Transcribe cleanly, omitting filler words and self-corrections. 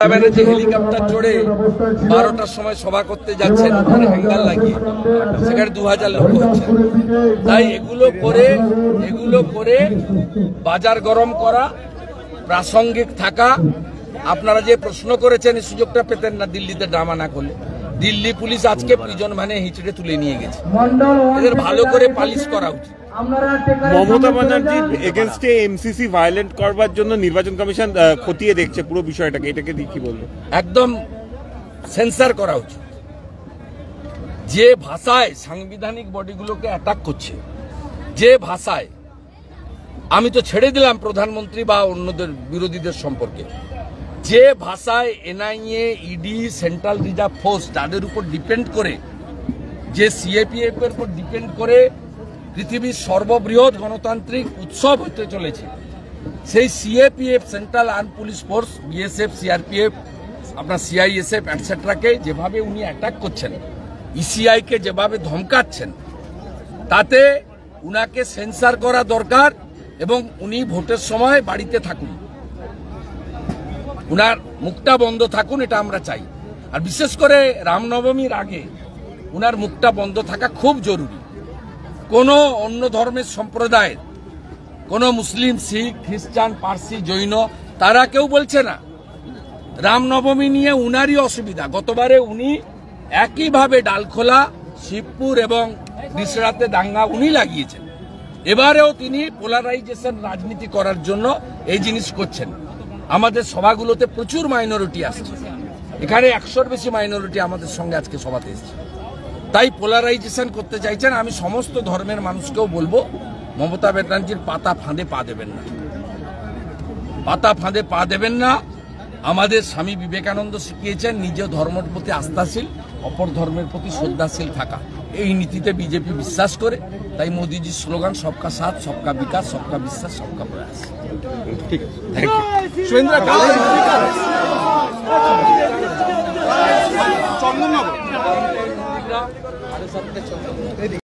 Banerjee helicopter চড়ে 12টার সময় সভা করতে যাচ্ছেন, হ্যাঙ্গার লাগিয়ে, সেখানে 2000 লোক হচ্ছে। তাই এগুলো করে বাজার গরম করা, প্রাসঙ্গিক থাকা। আপনারা যে প্রশ্ন করেছেন এই সুযোগটা পেতেন না দিল্লিতে ড্রামা না করলে। দিল্লি পুলিশ আজকে প্রিজন ভ্যানে হিঁচড়ে তুলে নিয়ে গেছে। এদের ভালো করে পালিশ করা উচিত। মমতা ব্যানার্জি এগেইনস্টে এমসিসি ভায়োলেন্ট করবার জন্য নির্বাচন কমিশন খতিয়ে দেখছে পুরো বিষয়টাকে, এটাকে কি বলবো? একদম সেন্সার করা উচিত। যে ভাষায় সাংবিধানিক বডিগুলোকে অ্যাটাক করছে, যে ভাষায়, আমি তো ছেড়ে দিলাম প্রধানমন্ত্রী বা অন্যদের বিরোধীদের সম্পর্কে, যে ভাষায় NIA, ED, central reserve force তাদের উপর ডিপেন্ড করে, যে সিএপিএফ এর উপর ডিপেন্ড করে পৃথিবীর সর্ববৃহৎ গণতান্ত্রিক উৎসব হতে চলেছে, সেই CAPF, central arm police force, BSF, CRPF, আপনার সিআইএসএফ এটসেট্রাকে যেভাবে উনি অ্যাটাক করছেন, ইসিআইকে যেভাবে ধমকাচ্ছেন, তাতে উনাকে সেন্সার করা দরকার। এবং উনি ভোটের সময় বাড়িতে থাকুন, উনার মুখটা বন্ধ থাকুন, এটা আমরা চাই। আর বিশেষ করে রামনবমীর আগে উনার মুখটা বন্ধ থাকা খুব জরুরি। কোন অন্য ধর্মের সম্প্রদায়ের, কোন মুসলিম, শিখ, খ্রিস্টান, পার্সি, জৈন, তারা কেউ বলছে না। রামনবমী নিয়ে উনারই অসুবিধা। গতবারে উনি একইভাবে ডালখোলা, শিবপুর এবং রিসরাতে দাঙ্গা উনি লাগিয়েছেন। এবারেও তিনি পোলারাইজেশন রাজনীতি করার জন্য এই জিনিস করছেন। আমাদের সভাগুলোতে প্রচুর মাইনরিটি আসছে, এখানে 100-র বেশি মাইনরিটি আমাদের সঙ্গে আজকে সভাতে এসেছে। তাই পোলারাইজেশন করতে চাইছেন। আমি সমস্ত ধর্মের মানুষকেও বলবো, মমতা ব্যানার্জির পাতা ফাঁদে পা দেবেন না, পাতা ফাঁদে পা দেবেন না। আমাদের স্বামী বিবেকানন্দ শিখিয়েছেন নিজ ধর্মের প্রতি আস্থাশীল, অপর ধর্মের প্রতি শ্রদ্ধাশীল থাকা। এই নীতিতে বিজেপি বিশ্বাস করে। তাই মোদিজির স্লোগান সবকা সাথ, সবকা বিকাশ, সবকা বিশ্বাস, সবকা প্রয়াস। ঠিক আছে, থ্যাংক ইউ।